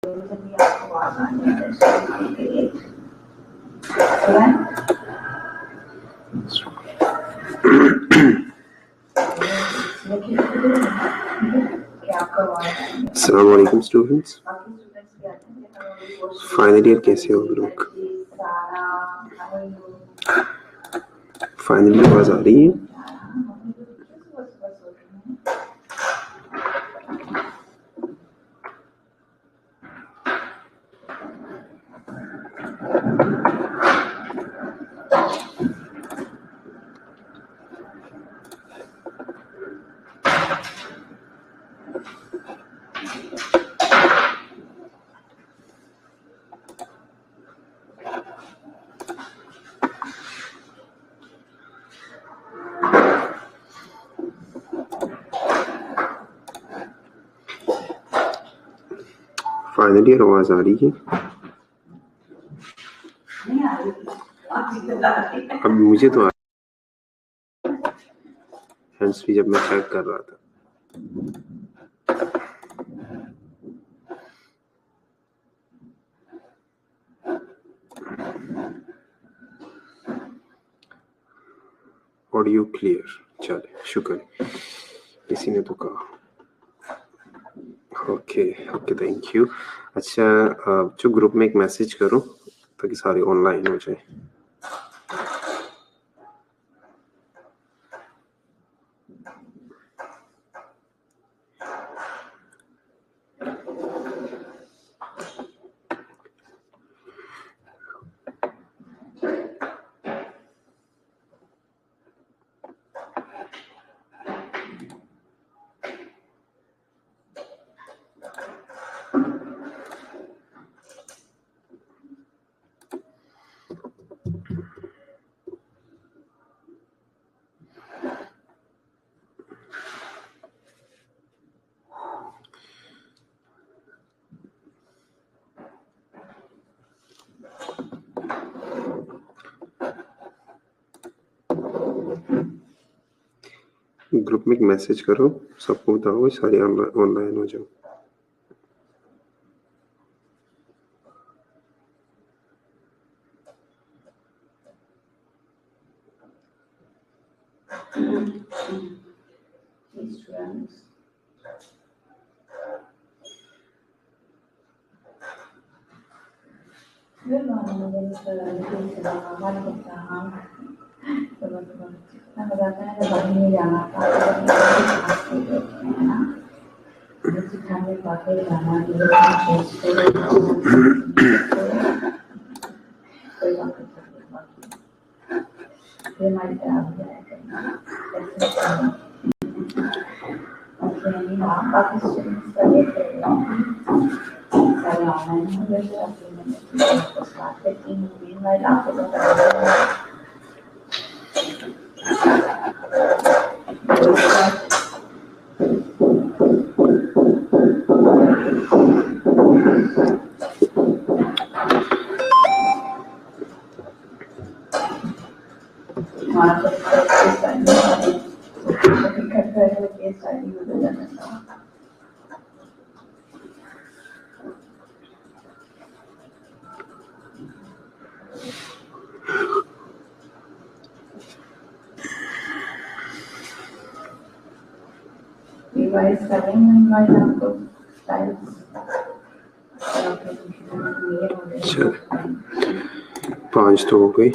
अस्सलाम वालेकुम students, final year कैसे हो लोग? फाइनल ईयर आवाज आ रही है? फाइनल ईयर आवाज आ रही है? अब मुझे तो हैंड्स फ्री जब मैं चेक कर रहा था। ऑडियो क्लियर, चले शुक्र, किसी ने तो कहा। Okay, thank you. अच्छा, जो ग्रुप में एक मैसेज करो ताकि सारे ऑनलाइन हो जाए। ग्रुप में एक मैसेज करो, सबको बताओ, सारे ऑनलाइन हो जाओ। चल, 5 तो हो गई।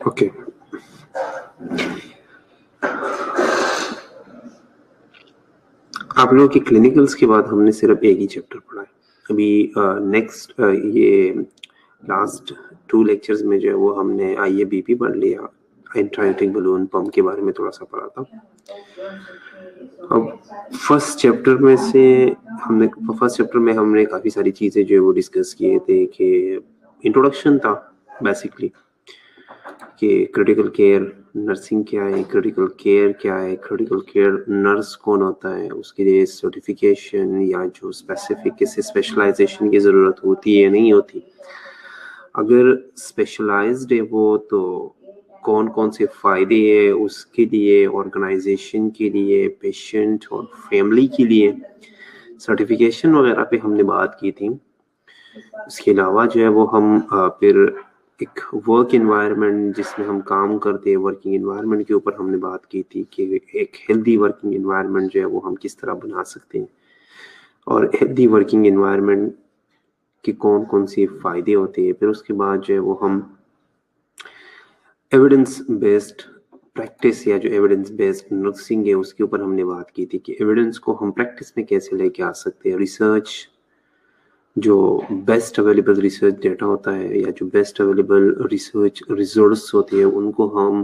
ओके, आप लोगों की क्लिनिकल्स के बाद हमने सिर्फ एक ही चैप्टर पढ़ा है। अभी नेक्स्ट ये लास्ट 2 लेक्चर्स में जो है वो हमने IABP पढ़ लिया, इंट्रायूटिक बलून पंप के बारे में थोड़ा सा पढ़ा था। अब फर्स्ट चैप्टर में हमने काफी सारी चीजें जो है वो डिस्कस किए थे कि इंट्रोडक्शन था बेसिकली कि क्रिटिकल केयर नर्सिंग क्या है, क्रिटिकल केयर क्या है, क्रिटिकल केयर नर्स कौन होता है, उसके लिए सर्टिफिकेशन या जो स्पेसिफिक किसी स्पेशलाइजेशन की ज़रूरत होती है नहीं होती, अगर स्पेशलाइज्ड है वो तो कौन कौन से फ़ायदे हैं उसके लिए, ऑर्गेनाइजेशन के लिए, पेशेंट और फैमिली के लिए, सर्टिफिकेशन वगैरह पे हमने बात की थी। इसके अलावा जो है वो हम फिर एक वर्क एनवायरनमेंट जिसमें हम काम करते हैं, वर्किंग एनवायरनमेंट के ऊपर हमने बात की थी कि एक हेल्दी वर्किंग एनवायरनमेंट जो है वो हम किस तरह बना सकते हैं, और हेल्दी वर्किंग एनवायरनमेंट के कौन कौन से फ़ायदे होते हैं। फिर उसके बाद जो है वो हम एविडेंस बेस्ड प्रैक्टिस या जो एविडेंस बेस्ड नर्सिंग है उसके ऊपर हमने बात की थी कि एविडेंस को हम प्रैक्टिस में कैसे लेके आ सकते हैं। रिसर्च जो बेस्ट अवेलेबल रिसर्च डेटा होता है या जो बेस्ट अवेलेबल रिसर्च रिजल्ट्स होते हैं उनको हम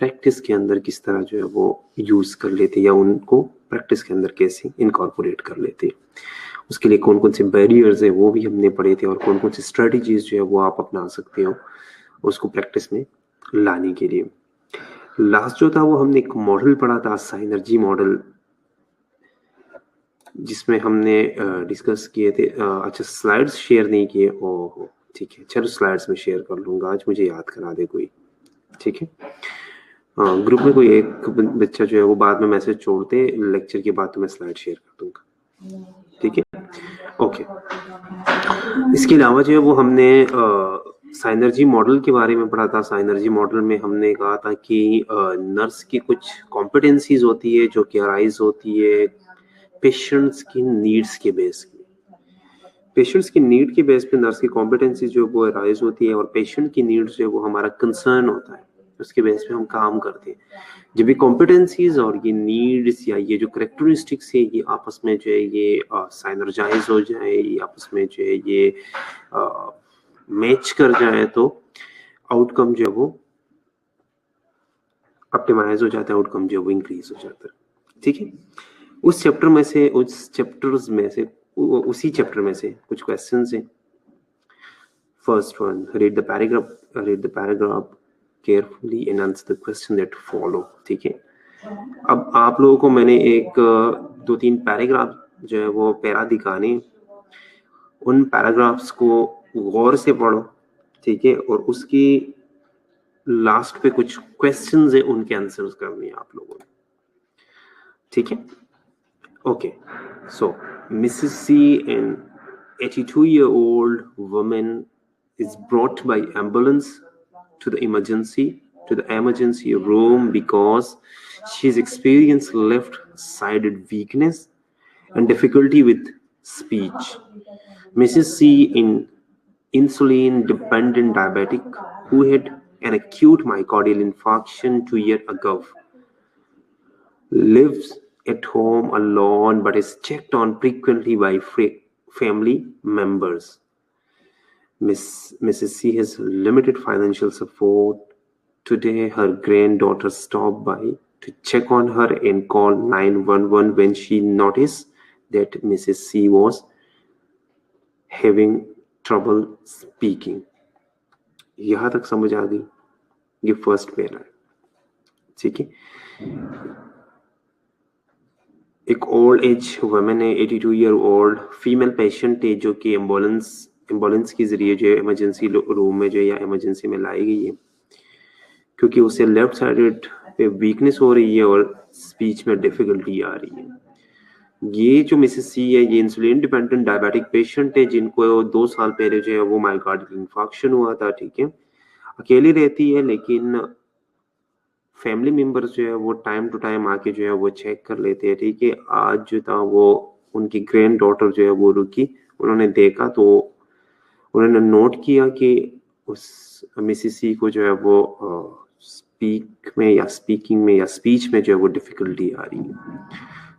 प्रैक्टिस के अंदर किस तरह जो है वो यूज़ कर लेते हैं या उनको प्रैक्टिस के अंदर कैसे इनकॉर्पोरेट कर लेते हैं। उसके लिए कौन कौन से बैरियर्स है वो भी हमने पढ़े थे, और कौन कौन सी स्ट्रेटजीज जो है वो आप अपना सकते हो उसको प्रैक्टिस में लाने के लिए। लास्ट जो था वो हमने एक मॉडल पढ़ा था, साइनर्जी मॉडल, जिसमें हमने डिस्कस किए थे। अच्छा, स्लाइड्स शेयर नहीं किए, ओह ठीक है, चलो स्लाइड्स में शेयर कर लूँगा, आज मुझे याद करा दे कोई, ठीक है। ग्रुप में कोई एक बच्चा जो है वो बाद में मैसेज छोड़ते लेक्चर के बाद, तो मैं स्लाइड शेयर कर दूंगा, ठीक है, ओके। इसके अलावा जो है वो हमने साइनर्जी मॉडल के बारे में पढ़ा था। साइनर्जी मॉडल में हमने कहा था कि नर्स की कुछ कॉम्पिटेंसीज होती है जो कि अराइज होती है पेशेंट्स की नीड्स के बेस पे। पेशेंट्स की नीड के बेस पे नर्स की कॉम्पिटेंसी जो वो अराइज होती है, और पेशेंट की नीड्स जो वो हमारा कंसर्न होता है, उसके बेस पे हम काम करते हैं। जब ये कॉम्पिटेंसीज और ये नीड्स या ये जो करेक्टरिस्टिक्स है ये आपस में जो है ये साइनर्जाइज हो जाए, ये आपस में जो है ये मैच कर जाए, तो आउटकम जो है वो ऑप्टिमाइज हो जाता है, आउटकम जो है वो इंक्रीज हो जाता है, ठीक है। उस चैप्टर में से उसी चैप्टर में से कुछ क्वेश्चंस हैं। First one, read the paragraph carefully and answer the question that follow, ठीक है। अब आप लोगों को मैंने एक 2-3 पैराग्राफ जो है वो पैरा दिखाने, उन पैराग्राफ्स को गौर से पढ़ो, ठीक है, और उसकी लास्ट पे कुछ क्वेश्चंस है उनके आंसर्स करने हैं आप लोगों ने, ठीक है, okay. So Mrs. C, an 82-year-old woman, is brought by ambulance to the emergency room because she's experienced left-sided weakness and difficulty with speech. Mrs. C, an insulin-dependent diabetic who had an acute myocardial infarction 2 years ago, lives at home alone but is checked on frequently by family members. Mrs. C has limited financial support. Today, her granddaughter stopped by to check on her and called 911 when she noticed that Mrs. C was having trouble speaking. यहाँ तक समझ आ गई? ये first para है, ठीक है। एक old age women है, 82 ईयर ओल्ड फीमेल पेशेंट है, जो कि एम्बुलेंस के जरिए जो इमरजेंसी रूम में जो या इमरजेंसी में लाई गई है, क्योंकि उसे लेफ्ट साइडेड पे वीकनेस हो रही है और स्पीच में डिफिकल्टी आ रही है। ये जो मिसेस सी है ये इंसुलिन डिपेंडेंट डायबिटिक पेशेंट है, जिनको 2 साल पहले जो है वो मायोकार्डियल इंफार्क्शन हुआ था, ठीक है। अकेली रहती है, लेकिन फैमिली मेंबर्स जो है वो टाइम टू टाइम आके जो है वो चेक कर लेते हैं, ठीक है। आज जो था वो उनकी ग्रैंड डॉटर जो है वो रुकी, उन्होंने देखा तो उन्होंने नोट किया कि उस मिसेस सी को जो है वो स्पीकिंग में या स्पीच में जो है वो डिफिकल्टी आ रही है,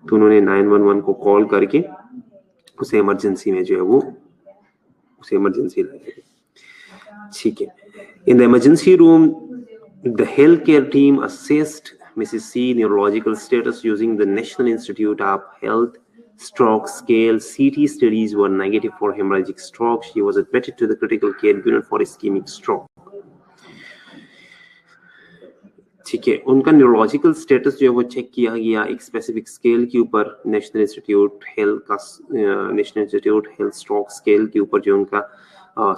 तो उन्होंने 911 को कॉल करके उसे इमरजेंसी में जो है वो उसे इमरजेंसी लाया, ठीक है। In the emergency room the healthcare team assessed Mrs. C neurological status using the National Institute of Health stroke scale. CT studies were negative for hemorrhagic stroke. She was admitted to the critical care unit for ischemic stroke. ठीक है, उनका neurological status जो है वो check किया गया एक specific scale के ऊपर, national institute health stroke scale के ऊपर जो उनका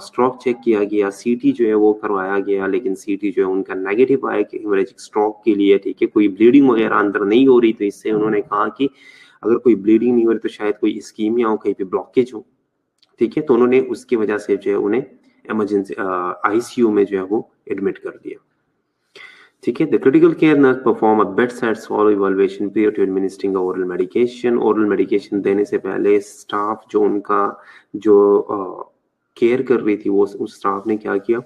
स्ट्रोक चेक किया गया, सीटी जो है वो करवाया गया, लेकिन सीटी जो है उनका नेगेटिव आया कि हेमोरेजिक स्ट्रोक के लिए। ठीक है, कोई ब्लीडिंग वगैरह अंदर नहीं हो रही, तो इससे उन्होंने कहा कि अगर कोई ब्लीडिंग नहीं हो रही तो शायद कोई इस्कीमिया हो, कहीं पे ब्लॉकेज हो। ठीक है, तो उन्होंने उसकी वजह से जो है उन्हें इमरजेंसी आईसीयू में जो है वो एडमिट कर दिया। ठीक है, the critical care nurse perform a bed side swallow evaluation prior to administering oral medication. Oral medication देने से पहले स्टाफ जो उनका जो केयर कर रही थी वो उस स्टाफ ने क्या किया,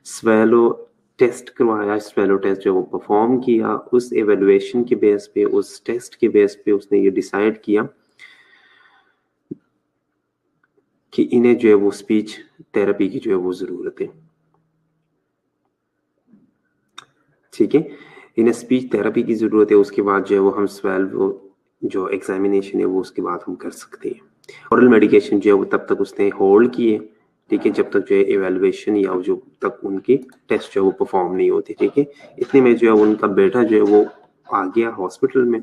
स्वेलो टेस्ट करवाया, स्वेलो टेस्ट जो वो परफॉर्म किया। उस एवेल्युएशन के बेस पे, उस टेस्ट के बेस पे उसने ये डिसाइड किया कि इन्हें जो है वो स्पीच थेरेपी की जो है वो जरूरत है। ठीक है, इन्हें स्पीच थेरेपी की जरूरत है। उसके बाद जो है वो हम स्वेल्व जो एग्जामिनेशन है वो उसके बाद हम कर सकते हैं। ओरल मेडिकेशन जो है वो तब तक उसने होल्ड किए, ठीक है, जब तक जो है एवेल्युएशन या जो तक उनकी टेस्ट जो है वो परफॉर्म नहीं होती। ठीक है, इतने में जो है उनका बेटा जो है वो आ गया हॉस्पिटल में।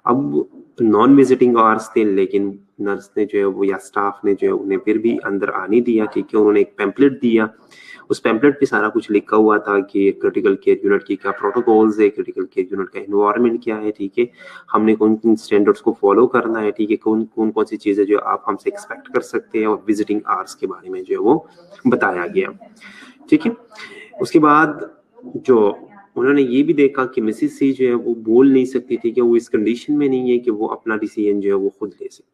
अब नॉन विजिटिंग आवर्स थे, लेकिन नर्स ने जो है वो या स्टाफ ने जो है उन्हें फिर भी अंदर आने दिया। ठीक है, उन्होंने एक पैम्पलेट दिया, उस पैम्पलेट पे सारा कुछ लिखा हुआ था कि क्रिटिकल केयर यूनिट की क्या प्रोटोकॉल्स है, क्रिटिकल केयर यूनिट का एनवायरनमेंट क्या है। ठीक है, हमने कौन किन स्टैंडर्ड्स को फॉलो करना है। ठीक है, कौन कौन कौन सी चीजें जो आप हमसे एक्सपेक्ट कर सकते हैं, और विजिटिंग आवर्स के बारे में जो है वो बताया गया। ठीक है, उसके बाद जो उन्होंने ये भी देखा कि मिसिस सी जो है वो बोल नहीं सकती थी, कि वो इस कंडीशन में नहीं है कि वो अपना डिसीजन जो है वो खुद ले सके।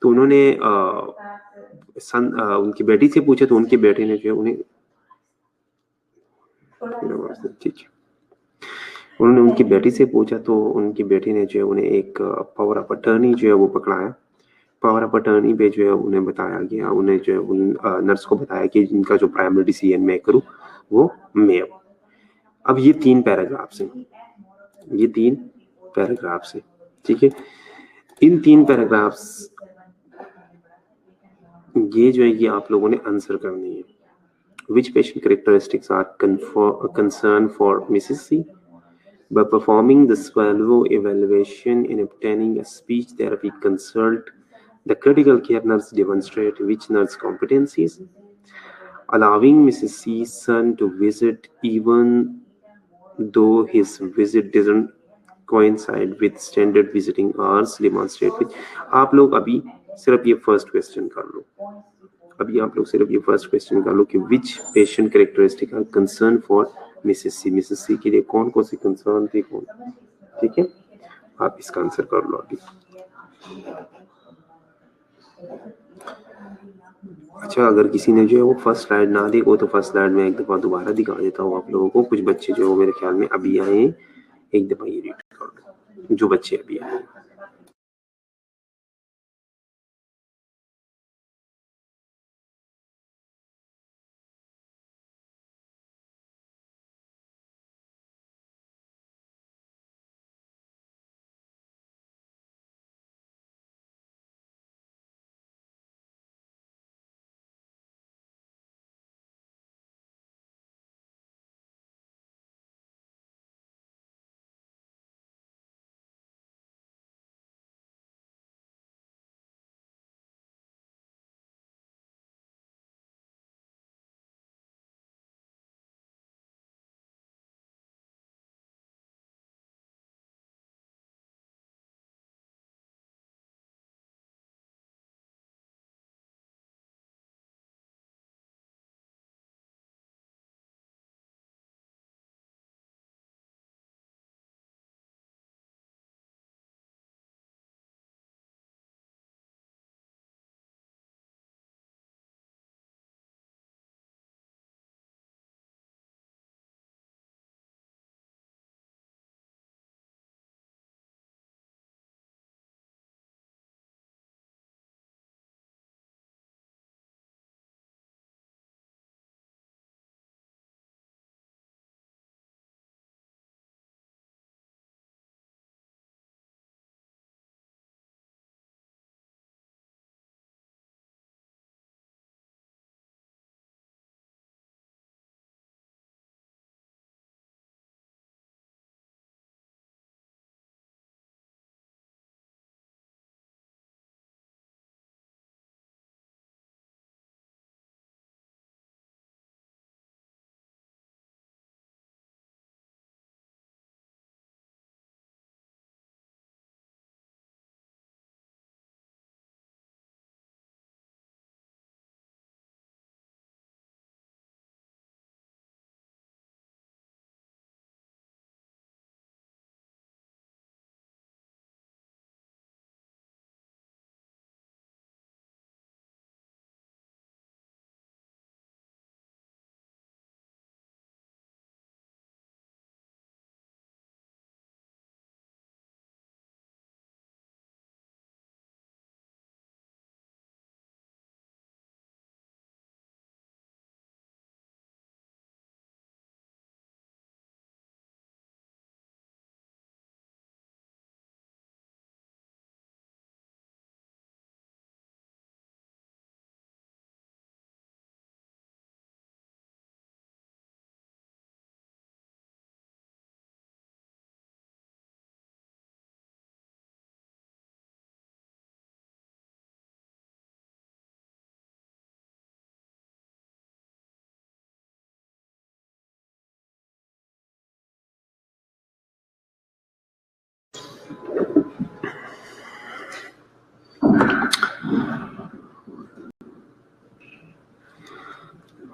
तो उन्होंने उनकी बेटी से पूछा, तो उनकी बेटी ने जो है उन्हें ठीक है, उन्होंने उनकी बेटी से पूछा, तो उनकी बेटी ने जो है उन्हें एक पावर ऑफ अटर्नी जो है वो पकड़ाया। पावर ऑफ अटर्नी पे जो है उन्हें बताया गया, उन्हें जो है उन नर्स को बताया कि इनका जो प्राइमरी डिसीजन मैं करूँ वो मैं। अब ये 3 पैराग्राफ्स हैं, ये 3 पैराग्राफ्स हैं। ठीक है, इन 3 पैराग्राफ्स ये जो है ये आप लोगों ने आंसर करनी है। Which patient characteristics are concerned for Mrs. C? By performing the swallow evaluation in obtaining a speech therapy consult, the critical care nurse demonstrate which nurse competencies, allowing Mrs. C's son to visit even though his visit doesn't coincide with standard visiting hours, demonstrate with। आप लोग अभी सिर्फ ये first question कर लो, अभी आप लोग सिर्फ ये फर्स्ट क्वेश्चन कर लो कि which patient characteristic are concern for Mrs C. Mrs C के लिए कौन कौन सी कंसर्न थी, कौन। ठीक है, आप इसका आंसर कर लो अभी। अच्छा, अगर किसी ने जो है वो फर्स्ट स्लाइड ना देखो तो फर्स्ट स्लाइड में एक दफा दोबारा दिखा देता हूँ आप लोगों को। कुछ बच्चे जो मेरे ख्याल में अभी आए हैं, एक दफा ये रीड कर लो, जो बच्चे अभी आए हैं।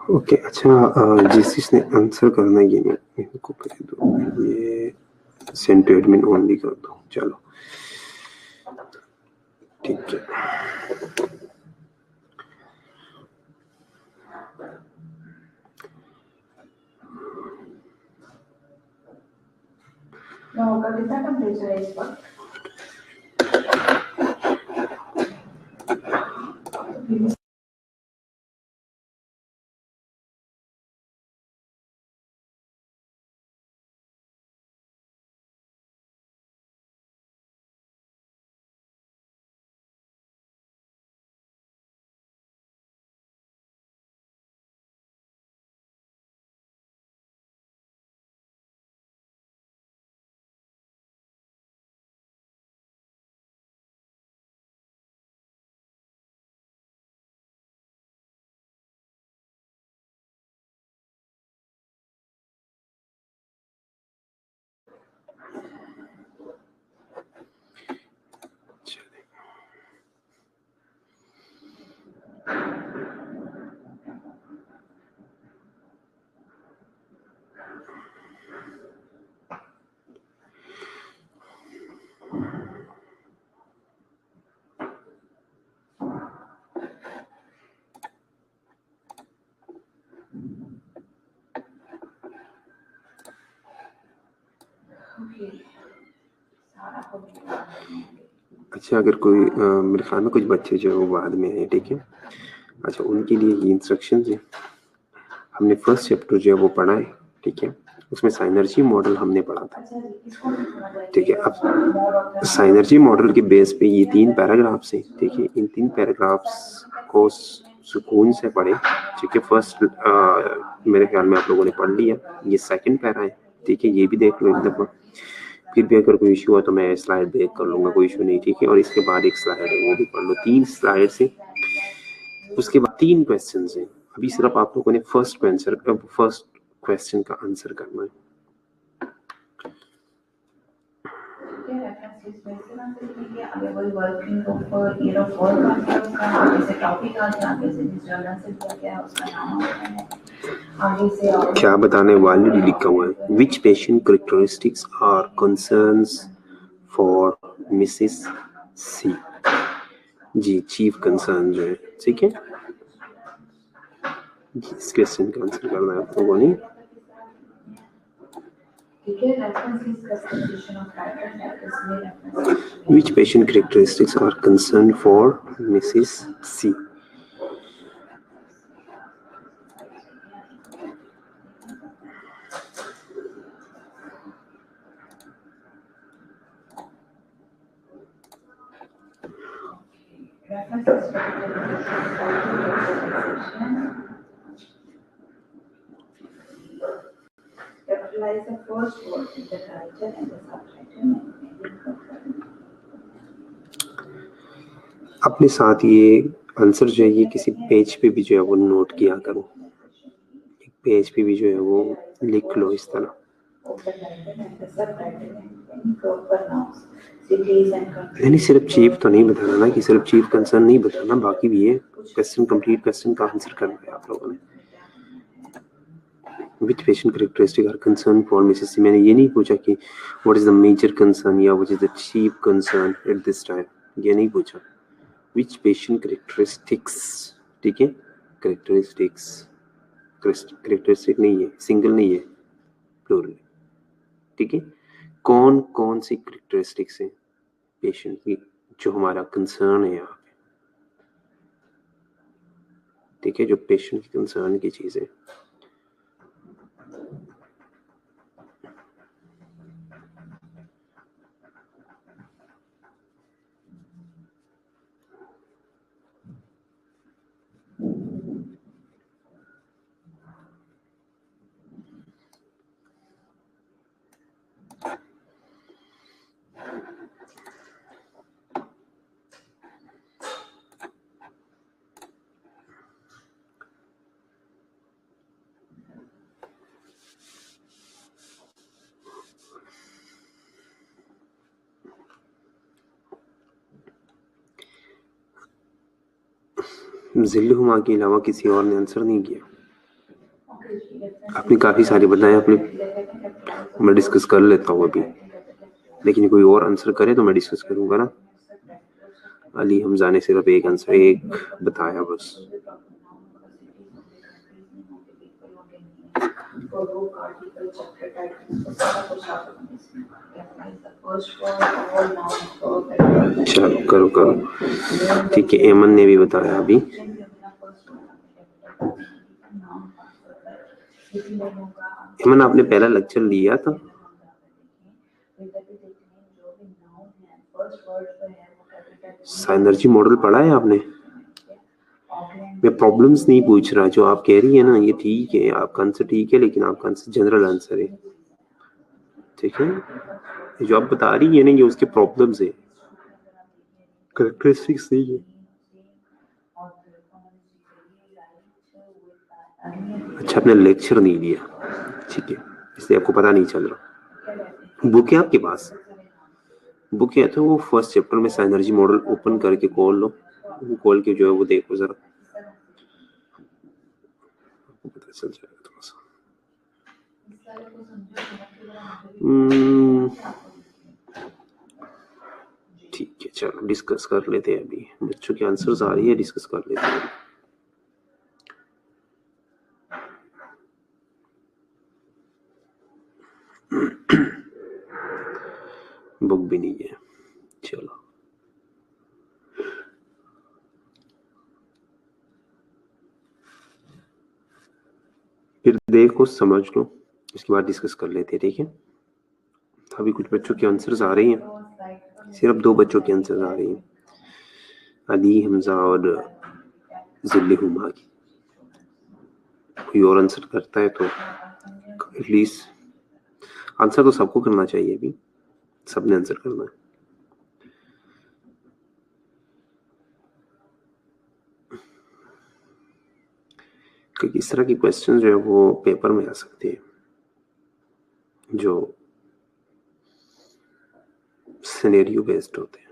ओके अच्छा, जिस जिसने आंसर करना है ये मैं इनको कर दो, ये सेंड टू एडमिन ओनली कर दो। चलो ठीक है। कितना टेम्परेचर है इस वक्त? अच्छा अगर कोई मेरे ख्याल में कुछ बच्चे जो है वो बाद में हैं, ठीक है। अच्छा उनके लिए ये इंस्ट्रक्शन है, हमने फर्स्ट चैप्टर जो है वो पढ़ा है, ठीक है। उसमें साइनर्जी मॉडल हमने पढ़ा था, ठीक है। अब साइनर्जी मॉडल के बेस पे ये 3 पैराग्राफ्स हैं, ठीक है। इन 3 पैराग्राफ्स को सुकून से पढ़े, ठीक है। फर्स्ट मेरे ख्याल में आप लोगों ने पढ़ लिया, ये सेकंड पैरा है, ठीक है। ये भी देख लो एक दफ़ा, फिर भी अगर कोई इशू हो तो मैं स्लाइड देख कर लूँगा, कोई इशू नहीं, ठीक है। और इसके बाद एक स्लाइड है वो भी पढ़ लो, 3 स्लाइड से उसके बाद 3 क्वेश्चन हैं। अभी सिर्फ आप लोगों ने फर्स्ट क्वेश्चन का आंसर करना है। क्या बताने वाले लिखा हुआ है, which patient characteristics are concerns for Mrs C. जी चीफ कंसर्न जो है, ठीक है। इस क्वेश्चन का आंसर करना है आप लोगों ने। Which patient characteristics are concerned for Mrs. C? Capitalize the first word in the title and the subtitle. अपने साथ ये आंसर जो है ये किसी पेज पे भी जो है वो नोट किया करो, एक पेज पे भी जो है वो लिख लो इस तरह। यानी सिर्फ चीफ तो नहीं बताना ना, कि सिर्फ चीफ कंसर्न नहीं बताना, बाकी भी है क्वेश्चन, कंप्लीट क्वेश्चन का आंसर करना है आप लोगों ने। Which patient characteristic are concern for Mrs. C? मैंने ये नहीं पूछा कि what is the major concern या what is the chief concern at this time, ये नहीं पूछा। Which patient characteristics, ठीक है। characteristics characteristic नहीं है, सिंगल नहीं है, प्लूरल, ठीक है। कौन कौन सी characteristics हैं पेशेंट की जो हमारा कंसर्न है यहाँ पे, ठीक है, जो पेशेंट की कंसर्न की चीजें। जिल्लुहुमा के अलावा किसी और ने आंसर नहीं किया। आपने काफ़ी सारे बताए, आपने मैं डिस्कस कर लेता हूँ अभी, लेकिन कोई और आंसर करे तो मैं डिस्कस करूँगा ना। अली हमजा ने सिर्फ एक आंसर एक बताया बस। चलो करो करो, ठीक है। एमन ने भी बताया अभी। एमन आपने पहला लेक्चर लिया था? साइनर्जी मॉडल पढ़ा है आपने? मैं प्रॉब्लम्स नहीं पूछ रहा, जो आप कह रही है ना ये ठीक है, आपका आंसर ठीक है, लेकिन आपका आंसर जनरल आंसर है, ठीक है। जो आप बता रही है ना ये उसके प्रॉब्लम्स है, करेक्टरिस्टिक्स नहीं है। अच्छा, आपने लेक्चर नहीं लिया, ठीक है, इसलिए आपको पता नहीं चल रहा। बुक है आपके पास? बुक है तो वो फर्स्ट चैप्टर में साइनर्जी मॉडल ओपन करके खोल लो, वो खोल के जो है वो देखो जरा, पता चल जाएगा थोड़ा सा। ठीक है, चलो डिस्कस कर लेते हैं अभी। बच्चों के आंसर्स आ रही है, डिस्कस कर लेते हैं। बुक भी नहीं है, चलो फिर देखो समझ लो, इसके बाद डिस्कस कर लेते हैं, ठीक है। अभी कुछ बच्चों के आंसर्स आ रही हैं, सिर्फ 2 बच्चों के आंसर्स आ रही हैं, अली हमजा और जिल्ले हुमा की। कोई और आंसर करता है तो एटलीस्ट आंसर तो सबको करना चाहिए, अभी सबने आंसर करना है। क्योंकि इस तरह की क्वेश्चन जो है वो पेपर में आ सकते हैं, जो सिनेरियो बेस्ड होते हैं।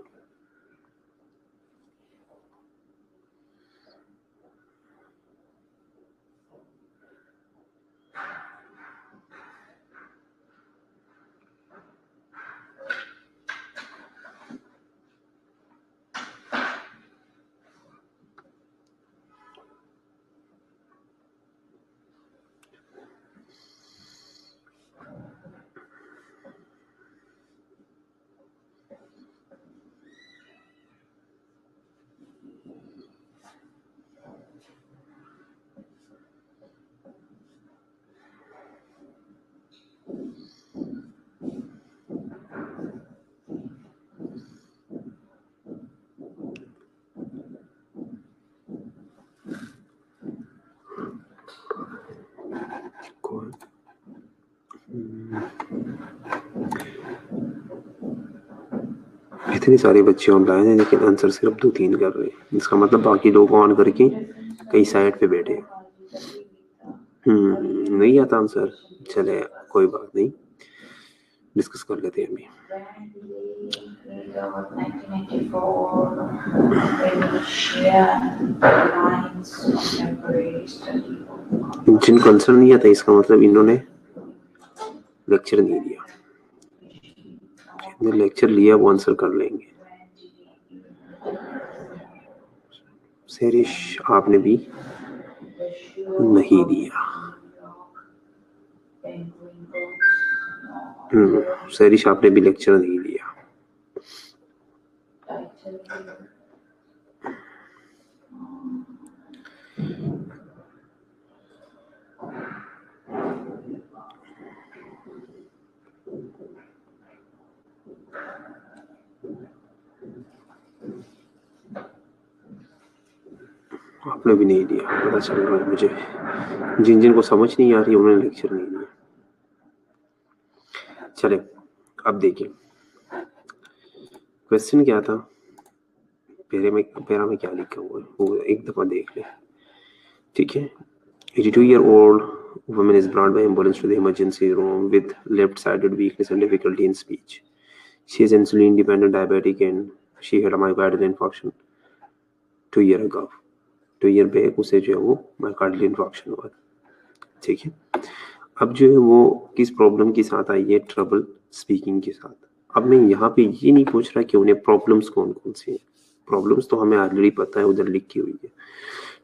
इतने सारे बच्चे ऑनलाइन हैं लेकिन आंसर सिर्फ 2-3 कर रहे हैं, इसका मतलब बाकी लोग ऑन करके कई साइड पे बैठे। नहीं आता आंसर, चले कोई बात नहीं, डिस्कस कर लेते हैं अभी। जिनको आंसर नहीं आता इसका मतलब इन्होंने लेक्चर नहीं लिया, लेक्चर लिया वो आंसर कर लेंगे। सेरिश आपने भी नहीं दिया। सेरिश आपने भी लेक्चर नहीं लिया। आपने भी नहीं दिया, पता चल रहा है मुझे, जिन जिन को समझ नहीं आ रही उन्होंने लेक्चर नहीं लिया। चले अब देखिए क्वेश्चन क्या था, पैरा में क्या लिखा हुआ है वो एक दफा देख ले, ठीक है। 82-year-old woman is brought by ambulance to the emergency room with left-sided weakness and difficulty in speech. She is insulin-dependent diabetic and she had a myocardial infarction 2 years ago. 2 year back उसे जो है वो myocardial infarction हुआ। ठीक है। अब जो है वो किस प्रॉब्लम के साथ आई है, ट्रबल स्पीकिंग के साथ। अब मैं यहाँ पे ये नहीं पूछ रहा कि उन्हें प्रॉब्लम्स कौन कौन सी हैं, प्रॉब्लम्स तो हमें ऑलरेडी पता है, उधर लिखी हुई है,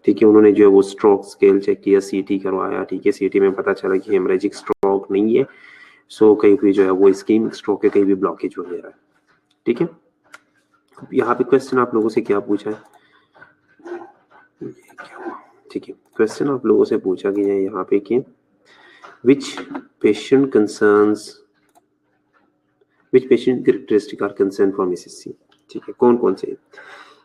ठीक है। उन्होंने जो है वो स्ट्रोक स्केल चेक किया, सीटी करवाया, ठीक है। सीटी में पता चला कि हेमरेजिक स्ट्रोक नहीं है, सो कहीं भी जो है वो इस्कीमिक स्ट्रोक है, कहीं भी ब्लॉकेज वगैरह है, ठीक है। यहाँ पे क्वेश्चन आप लोगों से क्या पूछा है, ठीक है। क्वेश्चन आप लोगों से पूछा गया है यहाँ पे कि which patient characteristic are concerned for SSC, ठीक है। कौन कौन से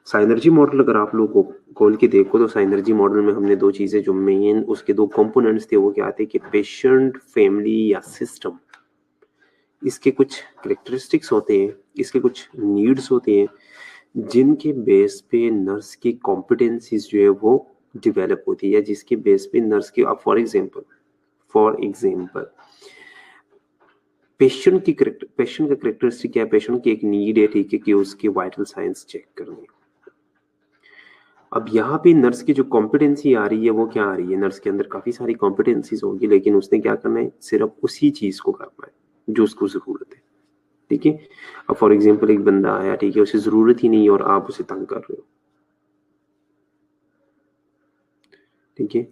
साइनर्जी मॉडल अगर आप लोगों को खोल के देखो तो साइनर्जी मॉडल में हमने दो चीजें जो मेन उसके दो कंपोनेंट्स थे वो क्या थे कि पेशेंट, फैमिली या सिस्टम, इसके कुछ कैरेक्टरिस्टिक्स होते हैं, इसके कुछ नीड्स होते हैं जिनके बेस पे नर्स की कॉम्पिटेंसीज जो है वो डेवलप होती है, या जिसके बेस पे नर्स की, फॉर एग्जाम्पल पेशेंट का कैरेक्टरिस्टिक क्या है, पेशेंट की एक नीड है, ठीक है, कि उसके वाइटल साइंस चेक करनी। अब यहाँ पे नर्स की जो कॉम्पिटेंसी आ रही है वो क्या आ रही है, नर्स के अंदर काफी सारी कॉम्पिटेंसीज होगी, लेकिन उसने क्या करना है, सिर्फ उसी चीज को करना है जो उसको जरूरत है, ठीक है। अब फॉर एग्जाम्पल एक बंदा आया, ठीक है, उसे जरूरत ही नहीं है और आप उसे तंग कर रहे हो, ठीक है।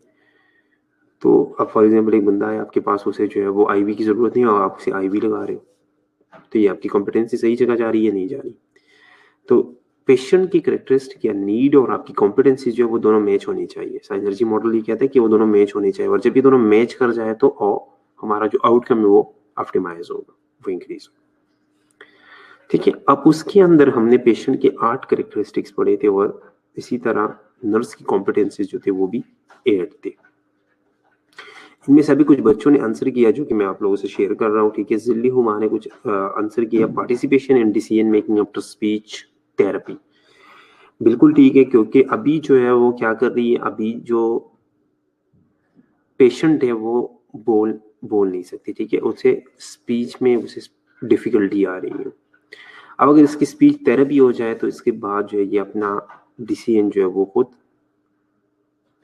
तो अब फॉर एग्जाम्पल एक बंदा है आपके पास, उसे जो है वो आईवी की जरूरत नहीं है और आप उसे आईवी लगा रहे हो, तो ये आपकी कॉम्पिटेंसी सही जगह जा रही है, नहीं जा रही। तो पेशेंट की कैरेक्टरिस्टिक या नीड और आपकी कॉम्पिटेंसी जो है वो दोनों मैच होनी चाहिए। साइनर्जी मॉडल ये कहता है कि वो दोनों मैच होने चाहिए, और जब ये दोनों मैच कर जाए तो हमारा जो आउटकम है वो ऑप्टिमाइज होगा, वो इंक्रीज होगा, ठीक है। अब उसके अंदर हमने पेशेंट के 8 कैरेक्टरिस्टिक्स पढ़े थे और इसी तरह नर्स की कॉम्पिटेंसीज जो थे वो भी 8 थे। इनमें से अभी कुछ बच्चों ने आंसर किया जो कि मैं आप लोगों से शेयर कर रहा हूँ, ठीक है। जिल्ली हुमा ने कुछ आंसर किया, participation in decision making after speech therapy, बिल्कुल ठीक है, क्योंकि अभी जो है वो क्या कर रही है, अभी जो पेशेंट है वो बोल नहीं सकती, ठीक है, उसे स्पीच में उसे डिफिकल्टी आ रही है। अब अगर इसकी स्पीच थेरेपी हो जाए तो इसके बाद जो है ये अपना डिसीजन जो है वो खुद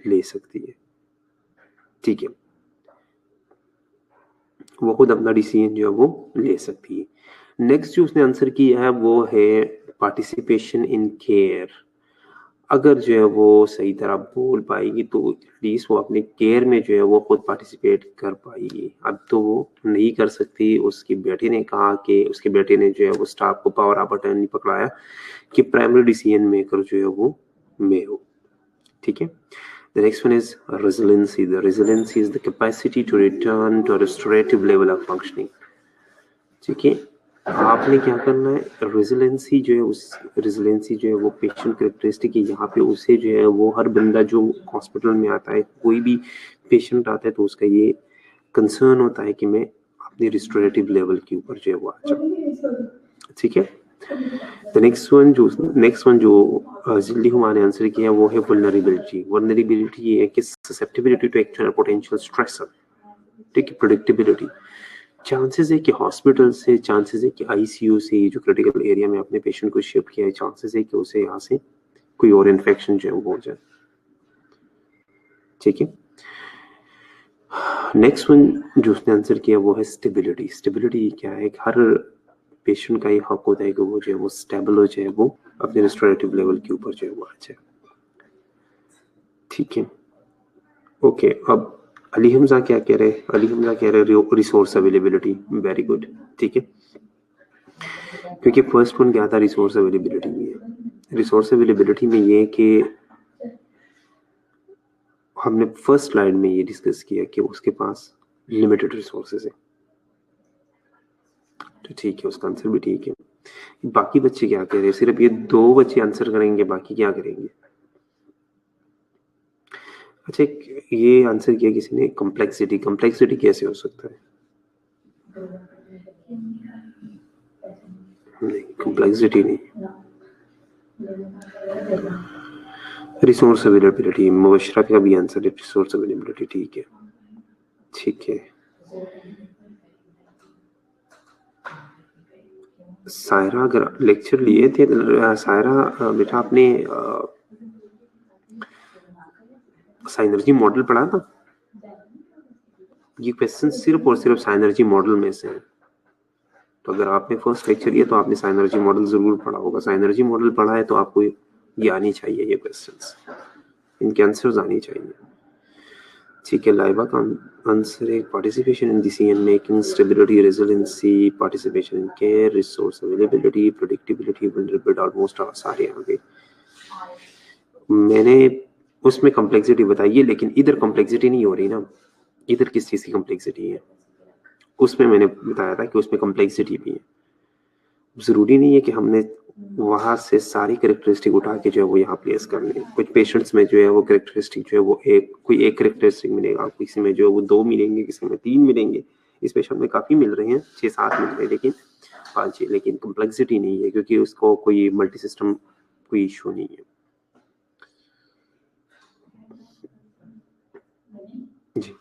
ले सकती है, ठीक है, वो खुद अपना डिसीजन जो है वो ले सकती है। नेक्स्ट जो उसने आंसर किया है वो है पार्टिसिपेशन इन केयर। अगर जो है वो सही तरह बोल पाएगी तो एटलीस्ट वो अपने केयर में जो है वो खुद पार्टिसिपेट कर पाएगी। अब तो वो नहीं कर सकती। उसके बेटे ने कहा कि उसके बेटे ने जो है वो स्टाफ को पावर ऑफ अटर्नी पकड़ाया कि प्राइमरी डिसीजन मेकर जो है वो मैं हूँ, ठीक है। The next one is resiliency. The resiliency is the capacity to return to a restorative level of functioning. ठीक है, आपने क्या करना है, रेजिलेंसी जो है उस रेजिलेंसी जो है वो पेशेंट कैरेक्टरिस्टिक है। यहाँ पे उसे जो है वो हर बंदा जो हॉस्पिटल में आता है, कोई भी पेशेंट आता है तो उसका ये कंसर्न होता है कि मैं अपने रिस्टोरेटिव लेवल के ऊपर जो है वो आ जाऊँ, ठीक है। नेक्स्ट वन जो जिल्ली हुमा ने आंसर किया वो है वल्नरेबिलिटी। वल्नरेबिलिटी ये है कि susceptibility to actual potential stressor, ठीक है। प्रेडिक्टेबिलिटी, चांसेस है कि हॉस्पिटल से, चांसेस है कि आईसीयू से जो क्रिटिकल एरिया में अपने पेशेंट को शिफ्ट किया है, चांसेस है कि उसे यहाँ से कोई और इन्फेक्शन जो है वो हो जाए, ठीक है। नेक्स्ट वन जो उसने आंसर किया वो है स्टेबिलिटी। स्टेबिलिटी क्या है, हर पेशेंट का ये हक होता है कि वो जो है वो स्टेबल हो जाए, वो अपने रिस्टोरेटिव लेवल के ऊपर जो है वो आ जाए, ठीक है। ओके, अब अली हमजा क्या कह रहे हैं, अली हमजा कह रहे हैं रिसोर्स अवेलेबिलिटी। वेरी गुड, ठीक है, क्योंकि फर्स्ट वन क्या था, रिसोर्स अवेलेबिलिटी में है। रिसोर्स अवेलेबिलिटी में ये कि हमने फर्स्ट स्लाइड में ये डिस्कस किया कि उसके पास लिमिटेड रिसोर्सेज है, तो ठीक है, उसका आंसर भी ठीक है। बाकी बच्चे क्या कह रहे हैं, सिर्फ ये 2 बच्चे आंसर करेंगे, बाकी क्या करेंगे। अच्छा, ये आंसर किया किसी ने कॉम्प्लेक्सिटी। कॉम्प्लेक्सिटी कैसे हो सकता है, नहीं कॉम्प्लेक्सिटी नहीं, रिसोर्स अवेलेबिलिटी। मुबशरा का भी आंसर है रिसोर्स अवेलेबिलिटी, ठीक है, ठीक है। सायरा अगर लेक्चर लिए थे, सायरा बेटा आपने साइनर्जी मॉडल पढ़ा था, ये क्वेश्चन सिर्फ और सिर्फ साइनर्जी मॉडल में से है। तो अगर आपने फर्स्ट लेक्चर लिया तो आपने साइनर्जी मॉडल जरूर पढ़ा होगा। साइनर्जी मॉडल पढ़ा है तो आपको ये आनी चाहिए, ये क्वेश्चंस, इनके आंसर्स आनी चाहिए। ठीक है, लाइबा का आंसर है participation in decision making, stability, resiliency, participation in care, resource availability, predictability, vulnerability, almost सारे आ गए। मैंने उसमें कॉम्प्लेक्सिटी बताई है, लेकिन इधर कॉम्प्लेक्सिटी नहीं हो रही ना। इधर किस चीज़ की कॉम्प्लेक्सिटी है? उसमें मैंने बताया था कि उसमें कॉम्प्लेक्सिटी भी है। जरूरी नहीं है कि हमने वहां से सारी कैरेक्टरिस्टिक उठा के जो है वो यहाँ प्लेस करनी है। कुछ पेशेंट्स में जो है वो कैरेक्टरिस्टिक जो है वो कोई एक कैरेक्टरिस्टिक मिलेगा, किसी में जो है वो 2 मिलेंगे, किसी में 3 मिलेंगे। इस पेशेंट में काफी मिल रहे हैं, 6-7 मिल रहे हैं, लेकिन 5, लेकिन कॉम्प्लेक्सिटी नहीं है क्योंकि उसको कोई मल्टी सिस्टम कोई इशू नहीं है। जी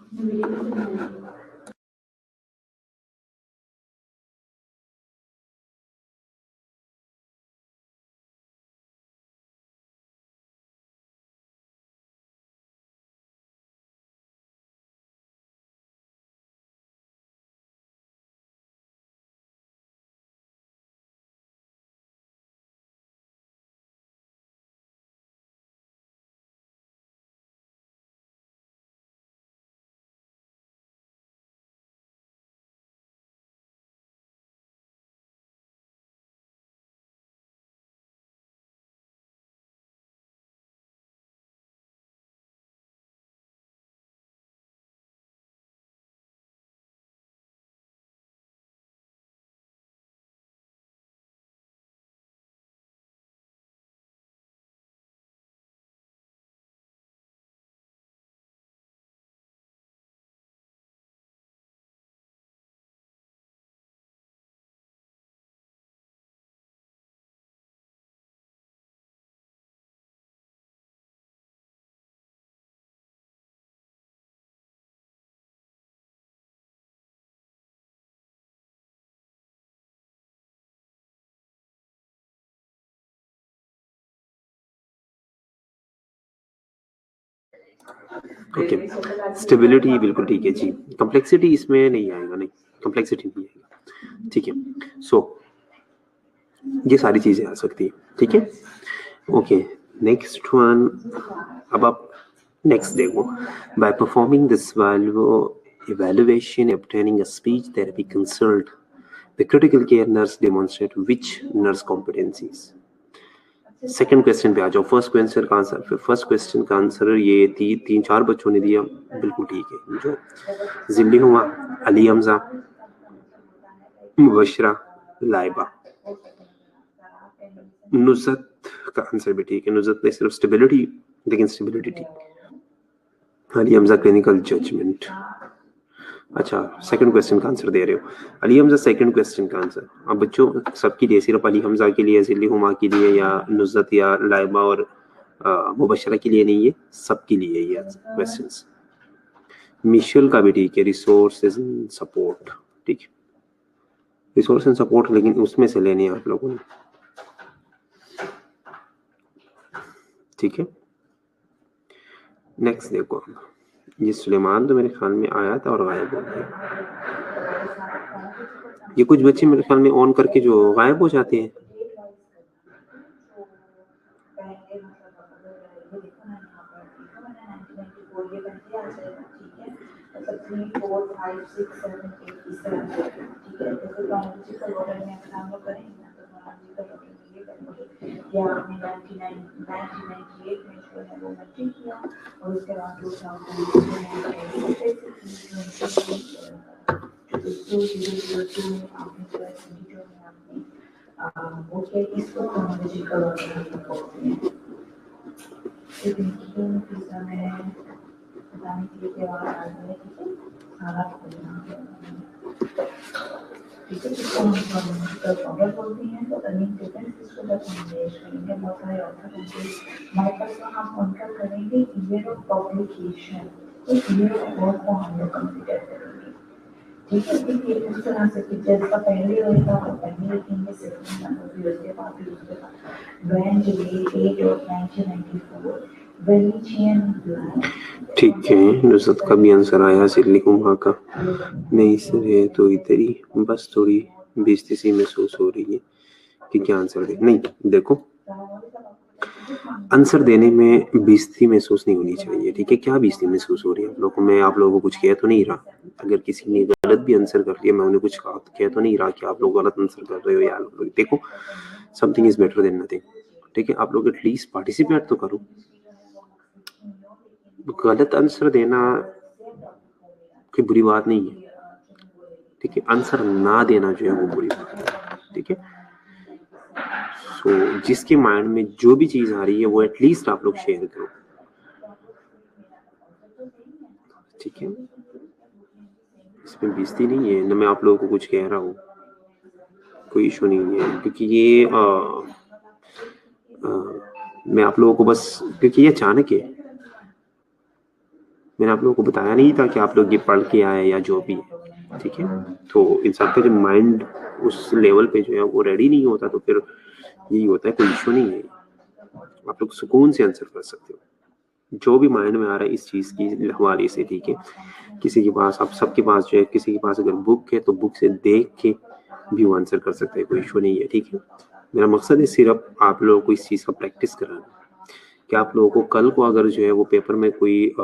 ओके, स्टेबिलिटी बिल्कुल ठीक है जी। कॉम्प्लेक्सिटी इसमें नहीं आएगा, नहीं कॉम्प्लेक्सिटी नहीं आएगा। ठीक है, सो ये सारी चीजें आ सकती है। ठीक है, ओके, नेक्स्ट वन। अब आप नेक्स्ट देखो, by performing this value evaluation obtaining a speech therapy consult, the critical care nurse demonstrate which nurse competencies? Second question पे आ जाओ। फर्स्ट क्वेश्चन का आंसर, फर्स्ट क्वेश्चन का आंसर ये 3-4 बच्चों ने दिया, बिल्कुल ठीक है। जो जिल्ली हुआ, अली हमजा, मुबशरा, लाइबा, नुज़त का आंसर भी ठीक है। नुज़त ने सिर्फ स्टेबिलिटी, लेकिन स्टेबिलिटी ठीक। Ali Hamza clinical judgement. अच्छा, सेकंड क्वेश्चन का आंसर दे रहे हो। अली हमजा सेकंड क्वेश्चन का आंसर। अब बच्चों सबके लिए, सिर्फ अली हमजा के लिए, जिल्ली हुमा के लिए, या नुज़त या लाइबा और मुबशरा के लिए नहीं है, सबके लिए ये क्वेश्चंस। मिशेल का भी ठीक है, रिसोर्सेज एंड सपोर्ट। ठीक है, रिसोर्स एंड सपोर्ट, लेकिन उसमें से लेने हैं आप लोगों ने। ठीक है, नेक्स्ट देखो, ये सुलेमान तो मेरे ख्याल में आया था और गायब हो गया। ये कुछ बच्चे मेरे ख्याल में ऑन करके जो गायब हो जाते हैं। या आपने 1998 में जो है वो मैट्रिक किया और उसके बाद 2002 में आपने जो है 22 में आपने वो किया। इसको क्रोनोलॉजिकल ऑर्डर बोलते हैं। लेकिन तीसरा मैं बताने के लिए क्या आ रहा है, ठीक है, सारा ठीक है, जिसको हम क्रोनोलॉजिकल ऑर्डर बोलते हैं। तो रनिंग डिफरेंस इसको बस हम देश करेंगे, बहुत सारे ऑर्डर होंगे हमारे पास, तो हम उनका करेंगे ईयर ऑफ पब्लिकेशन, तो ईयर ऑफ वर्क को हम लोग कंसिडर करेंगे। ठीक है, देखिए उस तरह से कि जैसा पहले होगा वो पहले लिखेंगे, सेकंड नंबर फिर उसके बाद फिर उसके बाद ग्रैंड डेट ऑफ 1994, ठीक है, नुसरत का भी आंसर आया, सिल्ली कुमार का नहीं सर है तो इधर ही बस थोड़ी बेइज्जती सी महसूस हो रही है कि क्या आंसर दे। नहीं देखो, आंसर देने में बेइज्जती महसूस नहीं होनी चाहिए, ठीक है। क्या बेइज्जती महसूस हो रही है आप लोगों को? मैं आप लोगों को कुछ कह तो नहीं रहा। अगर किसी ने गलत भी आंसर कर लिया, मैं उन्हें कुछ कह तो नहीं रहा कि आप लोग गलत आंसर कर रहे हो या लोग। देखो, something is better than nothing, ठीक है। आप लोग एटलीस्ट पार्टिसिपेट तो करो। गलत आंसर देना कोई बुरी बात नहीं है, ठीक है। आंसर ना देना जो है वो बुरी बात है, ठीक है। सो जिसके माइंड में जो भी चीज आ रही है वो एटलीस्ट आप लोग शेयर करो, ठीक है। इसमें बेइज्जती नहीं है, न मैं आप लोगों को कुछ कह रहा हूँ, कोई इशू नहीं है। क्योंकि ये मैं आप लोगों को बस, क्योंकि ये अचानक है, मैंने आप लोगों को बताया नहीं था कि आप लोग ये पढ़ के आए या जो भी है, ठीक है। तो इंसान का जो माइंड उस लेवल पे जो है वो रेडी नहीं होता, तो फिर यही होता है, कोई इशू नहीं है। आप लोग सुकून से आंसर कर सकते हो जो भी माइंड में आ रहा है इस चीज की हवाले से, ठीक है। किसी के पास, आप सबके पास जो है, किसी के पास अगर बुक है तो बुक से देख के भी वो आंसर कर सकते हैं, कोई इशू नहीं है, ठीक है। मेरा मकसद है सिर्फ आप लोगों को इस चीज का प्रैक्टिस कराना, कि आप लोगों को कल को अगर जो है वो पेपर में कोई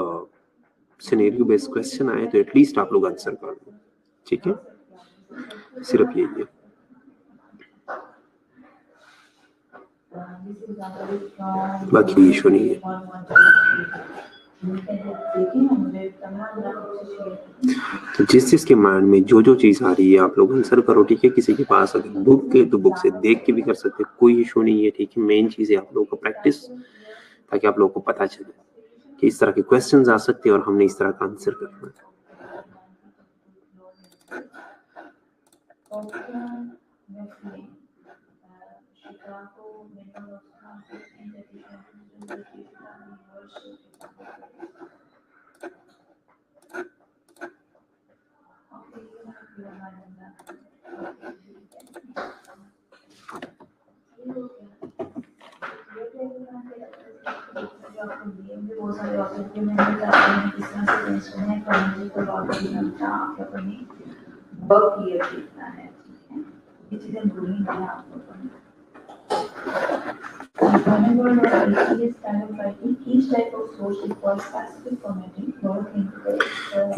सिनेरियो बेस्ड क्वेश्चन आए तो एटलीस्ट आप लोग आंसर कर लो, ठीक है। सिर्फ यही है। बाकी कोई इशू नहीं है। तो जिस जिसके माइंड में जो जो चीज आ रही है आप लोग आंसर करो, ठीक है। किसी के पास अगर बुक है तो बुक से देख के भी कर सकते, कोई इशू नहीं है, ठीक है। मेन चीज है आप लोगों का प्रैक्टिस, ताकि आप लोगों को पता चले कि इस तरह के क्वेश्चंस आ सकते हैं और हमने इस तरह का आंसर करना है।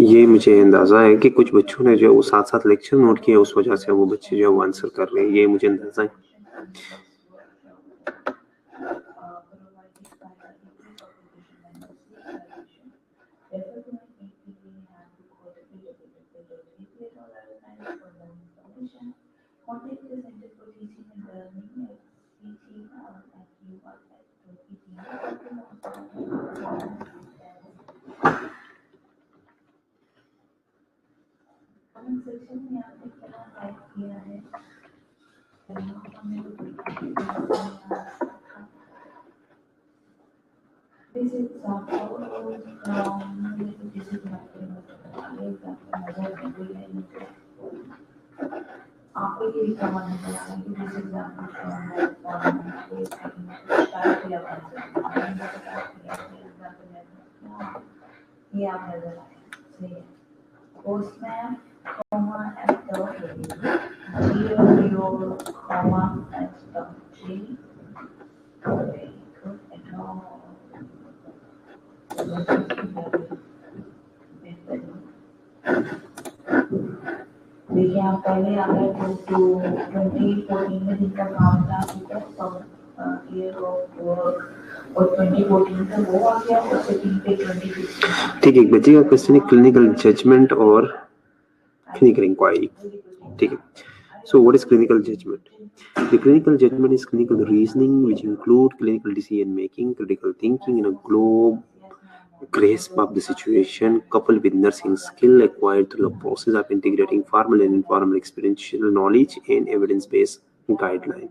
ये मुझे अंदाजा है कि कुछ बच्चों ने जो वो साथ साथ लेक्चर नोट किया, उस वजह से वो बच्चे जो है वो आंसर कर रहे हैं, ये मुझे अंदाजा है। देखिए आप पहले अगर 2014 में जिनका काम था ईयर ऑफ वर्क और 2014 से वो आ गया और सेकंड पे 2016। ठीक है, बच्चे का क्वेश्चन है क्लिनिकल जजमेंट और क्लिनिकल इंक्वायरी, ठीक है। So what is clinical judgment? The clinical judgment is clinical reasoning which include clinical decision making, critical thinking in a globe grasp of the situation coupled with nursing skill acquired through the process of integrating formal and informal experiential knowledge and evidence-based guideline.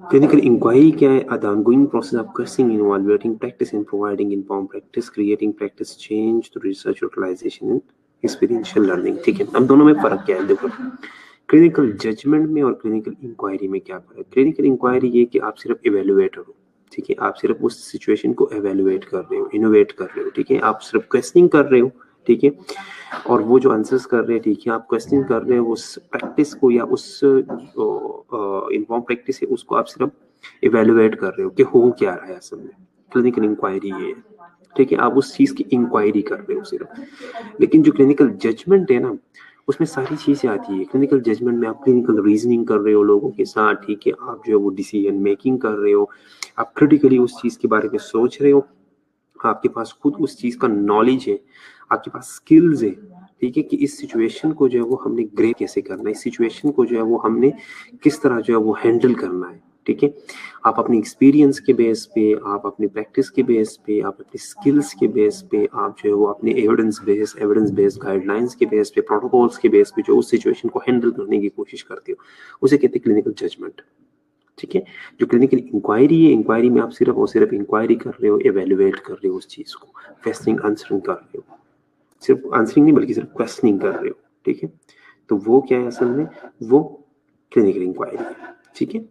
Clinical inquiry क्या है? The ongoing process of questioning, evaluating practice and providing informed practice, creating practice change through research utilization and experiential learning. ठीक है, अब दोनों में फर्क क्या है? देखो, क्लिनिकल जजमेंट में और क्लिनिकल इंक्वायरी में क्या फर्क है? क्लिनिकल इंक्वायरी ये कि आप सिर्फ इवेल्युएटर हो, ठीक है, आप सिर्फ उस सिचुएशन को एवेल्युएट कर रहे हो, इनोवेट कर रहे हो, ठीक है, आप सिर्फ क्वेश्चनिंग कर रहे हो, ठीक है, और वो जो आंसर्स कर रहे हैं, ठीक है, आप क्वेश्चन कर रहे हो उस प्रैक्टिस को या उस इन्फॉर्म प्रैक्टिस है उसको आप सिर्फ इवेल्युएट कर रहे हो कि हो क्या रहा है असल में। क्लिनिकल इंक्वायरी ये है, ठीक है, आप उस चीज की इंक्वायरी कर रहे हो सिर्फ। लेकिन जो क्लिनिकल जजमेंट है ना, उसमें सारी चीजें आती है। क्लिनिकल जजमेंट में आप क्लिनिकल रीजनिंग कर रहे हो लोगों के साथ, ठीक है, आप जो है वो डिसीजन मेकिंग कर रहे हो, आप क्रिटिकली उस चीज के बारे में सोच रहे हो, आपके पास खुद उस चीज का नॉलेज है, आपके पास स्किल्स है, ठीक है, कि इस सिचुएशन को जो है वो हमने ग्रे कैसे करना है, इस सिचुएशन को जो है वो हमने किस तरह जो है वो हैंडल करना है, ठीक है। आप अपनी एक्सपीरियंस के बेस पे, आप अपनी प्रैक्टिस के बेस पे, आप अपनी स्किल्स के बेस पे, आप जो है वो अपने एविडेंस बेस्ड गाइडलाइंस के बेस पे, प्रोटोकॉल्स के बेस पे जो उस सिचुएशन को हैंडल करने की कोशिश करते हो, उसे कहते हैं क्लिनिकल जजमेंट, ठीक है। जो क्लिनिकल इंक्वायरी है, इंक्वायरी में आप सिर्फ और सिर्फ इंक्वायरी कर रहे हो, एवेल्युएट कर रहे हो उस चीज को, क्वेश्चनिंग आंसरिंग कर रहे हो, सिर्फ आंसरिंग नहीं बल्कि सिर्फ क्वेश्चनिंग कर रहे हो, ठीक है। तो वो क्या है असल में, वो क्लिनिकल इंक्वायरी है, ठीक है।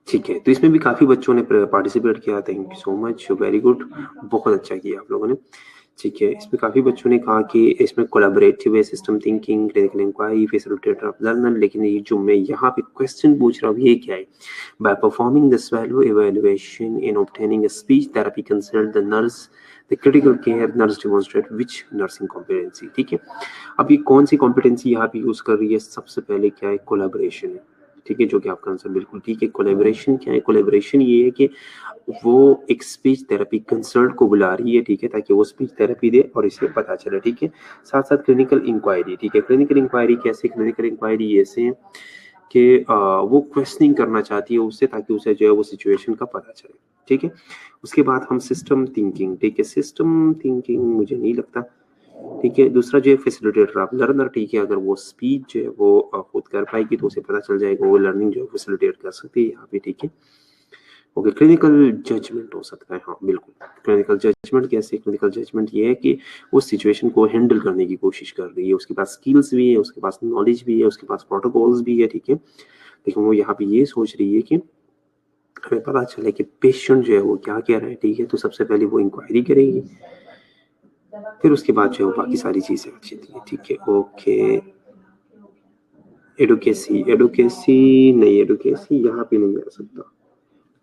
ठीक है, तो इसमें भी काफी बच्चों ने पार्टिसिपेट किया, thank you so much, very good, बहुत अच्छा किया आप लोगों ने, ठीक है। इसमें काफी बच्चों ने कहा कि इसमें कोलैबोरेटिव है, system thinking, clinical inquiry, facilitator of learner, लेकिन ये जो मैं यहाँ पे क्वेश्चन पूछ रहा हूँ ये क्या है, by performing the swallow evaluation in obtaining a speech therapy consult the nurse the critical care nurse demonstrate which nursing competency, ठीक है। अब ये कौन सी कॉम्पिटेंसी यहाँ पे यूज कर रही है, सबसे पहले क्या है, कोलैबोरेशन है, ठीक है, जो कि आपका आंसर बिल्कुल ठीक है। कोलैबोरेशन क्या है, कोलैबोरेशन ये है कि वो एक स्पीच थेरेपी कंसल्ट को बुला रही है, ठीक है, ताकि वो स्पीच थेरेपी दे और इसे पता चले, ठीक है। साथ साथ क्लिनिकल इंक्वायरी, ठीक है, क्लिनिकल इंक्वायरी कैसे, क्लिनिकल इंक्वायरी ऐसे है कि वो क्वेश्चनिंग करना चाहती है उससे, ताकि उसे जो है वो सिचुएशन का पता चले, ठीक है। उसके बाद हम सिस्टम थिंकिंग, ठीक है, सिस्टम थिंकिंग मुझे नहीं लगता, ठीक है। दूसरा जो है फैसिलिटेटर ऑफ लर्नर, ठीक है, अगर वो स्पीच जो है वो खुद कर पाएगी तो उसे पता चल जाएगा, वो लर्निंग जो है फैसिलिटेट कर सकती है यहाँ पे, ठीक है। ओके, क्लिनिकल जजमेंट हो सकता है, हाँ बिल्कुल। क्लिनिकल जजमेंट कैसे, क्लिनिकल जजमेंट ये है कि उस सिचुएशन को हैंडल करने की कोशिश कर रही है, उसके पास स्किल्स भी है, उसके पास नॉलेज भी है, उसके पास प्रोटोकॉल्स भी है, ठीक है, लेकिन वो यहाँ पे ये सोच रही है कि हमें पता चले कि पेशेंट जो है वो क्या कह रहा है, ठीक है। तो सबसे पहले वो इंक्वायरी करेगी, फिर उसके बाद जो है वो बाकी सारी चीजें अच्छी थी, ठीक है। ओके, एडुकेसी, एडुकेसी नहीं, एडुकेसी यहाँ पे नहीं आ सकता,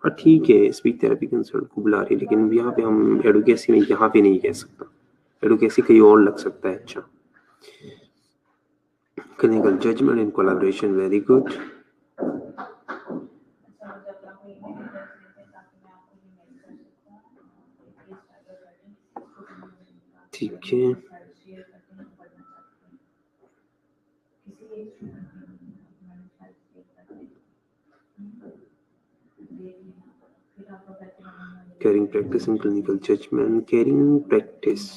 हाँ ठीक है, स्पीच थेरेपी कंसल्ट को बुला रही है, लेकिन यहाँ पे हम एडुकेसी में यहाँ पे नहीं कह सकता, एडुकेसी कहीं और लग सकता है। अच्छा, clinical judgement in collaboration, very good, ठीक है। Caring practice in clinical judgement, caring practice,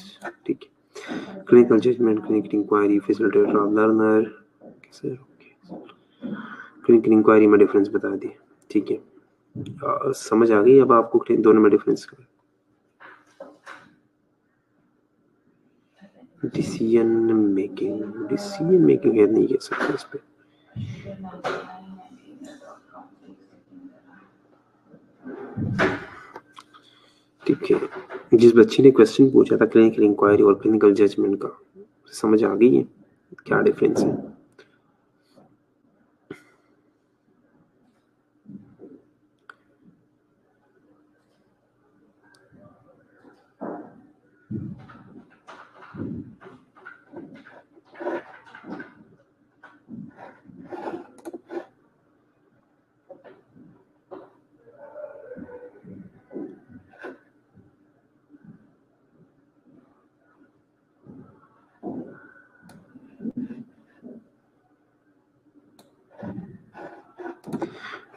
ठीक है, clinical judgement, clinical inquiry, facilitator of learner, कैसे, क्लिनिकल इंक्वायरी में डिफरेंस बता दिए, ठीक है। समझ आ गई अब आपको दोनों में डिफरेंस का? डिसीजन मेकिंग, डिसीजन मेकिंग नहीं कह सकते इस पे, ठीक है। जिस बच्ची ने क्वेश्चन पूछा था क्लिनिकल इंक्वायरी और क्लिनिकल जजमेंट का, समझ आ गई है क्या डिफरेंस है?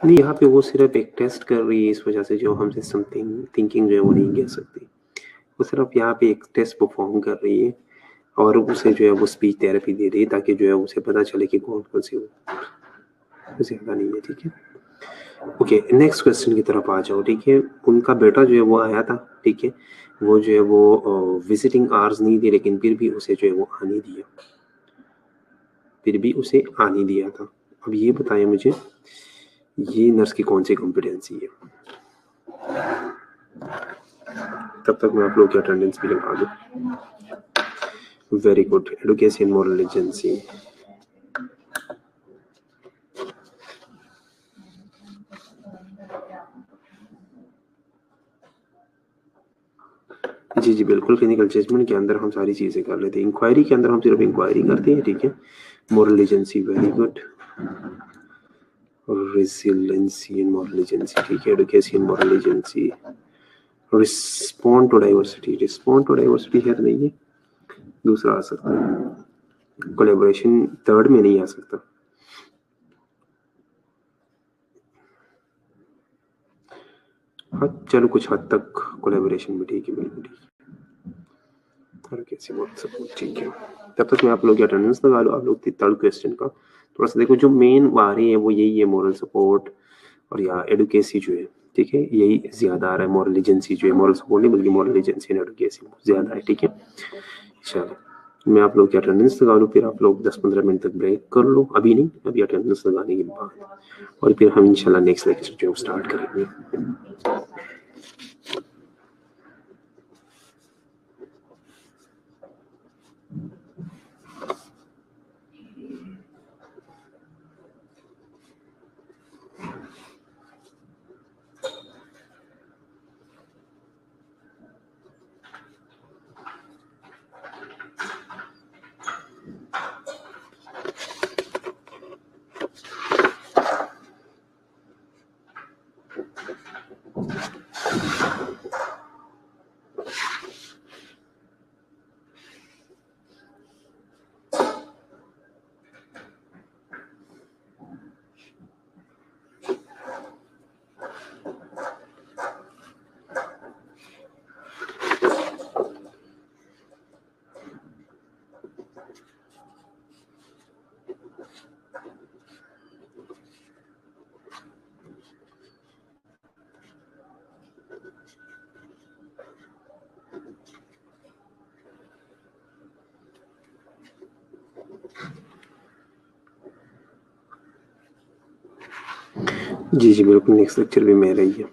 नहीं, यहाँ पे वो सिर्फ एक टेस्ट कर रही है, इस वजह से जो हमसे समथिंग थिंकिंग जो है वो नहीं कह सकती, वो सिर्फ यहाँ पे एक टेस्ट परफॉर्म कर रही है और उसे जो है वो स्पीच थेरेपी दे रही है, ताकि जो है उसे पता चले कि कौन कौन सी, ज्यादा नहीं है, ठीक है। ओके, नेक्स्ट क्वेश्चन की तरफ आ जाओ, ठीक है। उनका बेटा जो है वो आया था, ठीक है, वो जो है वो विजिटिंग आवर्स नहीं दी, लेकिन फिर भी उसे जो है वो आने दिया, फिर भी उसे आने दिया था, अब ये बताएं मुझे, ये नर्स की कौन सी कॉम्पिटेंसी है? तब तक मैं आप लोग की अटेंडेंस भी लगा दूं। Very good, education moral agency. जी जी बिल्कुल, क्लिनिकल जजमेंट के अंदर हम सारी चीजें कर लेते हैं, इंक्वायरी के अंदर हम सिर्फ इंक्वायरी करते हैं, ठीक है। Moral agency, very good. Resiliency and moral agency, ठीक है। Education moral agency. Respond to diversity, respond to diversity है नहीं है, दूसरा आ सकता है। कोलैबोरेशन थर्ड में नहीं आ सकता। हाँ चलो, कुछ हद तक कोलैबोरेशन में ठीक है, बिल्कुल ठीक है। और कैसे बोल सकूं, ठीक है। तब तक मैं आप लोग की अटेंडेंस लगा लो। आप लोग थर्ड क्वेश्चन का थोड़ा सा देखो, जो मेन आ रही है वो यही है, मॉरल सपोर्ट और या एडुकेसी जो है, ठीक है, यही ज्यादा आ रहा है। मॉरल एजेंसी जो है, मॉरल सपोर्ट नहीं बल्कि मॉरल एजेंसी एंड एडुकेसी ज्यादा है, ठीक है। चलो मैं आप लोग की अटेंडेंस लगा लूँ, फिर आप लोग 10-15 मिनट तक ब्रेक कर लो। अभी नहीं, अभी अटेंडेंस लगाने के बाद, और फिर हम इंशाल्लाह नेक्स्ट लेक्चर जो है स्टार्ट करेंगे। जी जी बिल्कुल, नेक्स्ट लेक्चर भी मेरा ही है।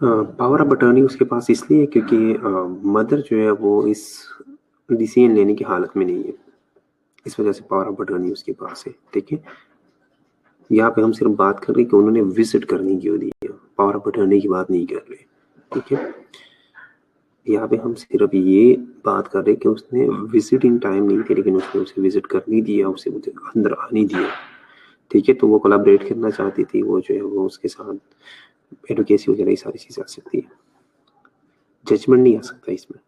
पावर ऑफ अटर्नी उसके पास इसलिए है क्योंकि मदर जो है वो इस डिसीजन लेने की हालत में नहीं है, इस वजह से पावर ऑफ अटर्नी उसके पास है, ठीक है। यहाँ पे हम सिर्फ बात कर रहे हैं कि उन्होंने विजिट करने की दी है, पावर ऑफ अटर्नी की बात नहीं कर रहे, ठीक है। यहाँ पे हम सिर्फ ये बात कर रहे हैं कि उसने विजिटिंग टाइम नहीं थी, लेकिन उसने उसे विजिट करने दिया, उसे मुझे अंदर आने दिया, ठीक है। तो वो कोलैबोरेट करना चाहती थी, वो जो है वो उसके साथ एडुकेसी वगैरह ये सारी चीजें आ सकती है, जजमेंट नहीं आ सकता इसमें।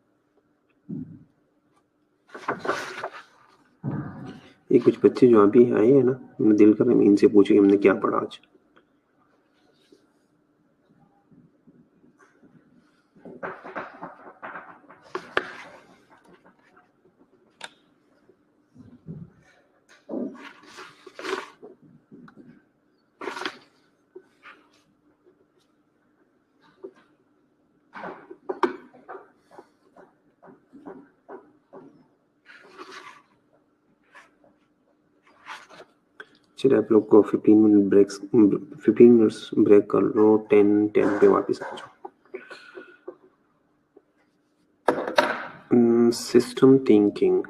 ये कुछ बच्चे जो अभी आए हैं ना, मैं दिल कर रहा है इनसे पूछे कि हमने क्या पढ़ा आज। चलिए आप लोग को 15 मिनट्स ब्रेक कर लो, 10 पे वापस आ जाओ। सिस्टम थिंकिंग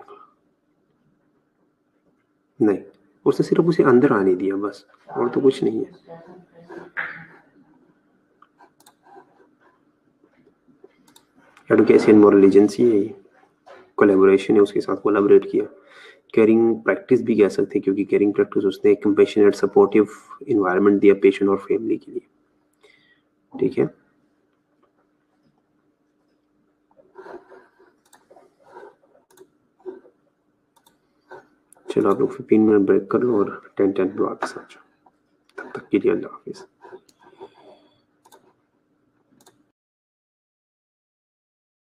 नहीं, उसने सिर्फ उसे अंदर आने दिया बस, और तो कुछ नहीं है। एडुकेशन मॉरल एजेंसी है, कोलैबोरेशन है, उसके साथ कोलैबोरेट किया। केयरिंग प्रैक्टिस भी कह सकते हैं, क्योंकि केयरिंग प्रैक्टिस उसने एक कंपैशनेट सपोर्टिव इन्वायरमेंट दिया पेशेंट और फैमिली के लिए। ठीक है, चलो आप लोग 15 मिनट ब्रेक कर लो और 10 पे वापस आ जाओ। तब तक के लिए अल्लाह हाफिज़।